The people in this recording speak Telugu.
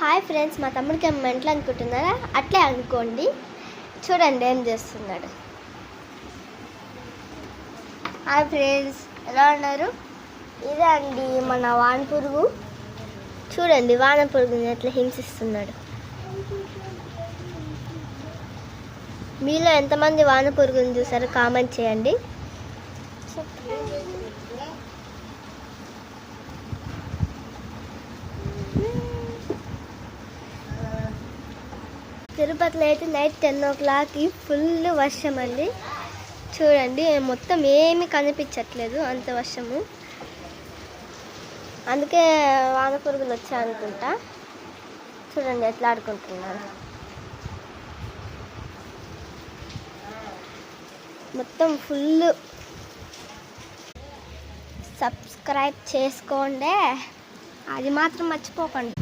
హాయ్ ఫ్రెండ్స్, మా తమ్ముడికి ఏమో మెంటలు అనుకుంటున్నారా? అట్లే అనుకోండి. చూడండి ఏం చేస్తున్నాడు. హాయ్ ఫ్రెండ్స్, ఎలా ఉన్నారు? ఇదే అండి మన వానపురుగు. చూడండి వానపురుగుని ఎట్లా హింసిస్తున్నాడు. మీలో ఎంతమంది వానపురుగుని చూసారో కామెంట్ చేయండి. తిరుపతిలో అయితే నైట్ 10 o'clockకి ఫుల్ వర్షం అండి. చూడండి మొత్తం ఏమీ కనిపించట్లేదు, అంత వర్షము. అందుకే వానపురుగులు వచ్చాయనుకుంటా. చూడండి ఎట్లా ఆడుకుంటున్నారు. మొత్తం ఫుల్. సబ్స్క్రైబ్ చేసుకోండి, అది మాత్రం మర్చిపోకండి.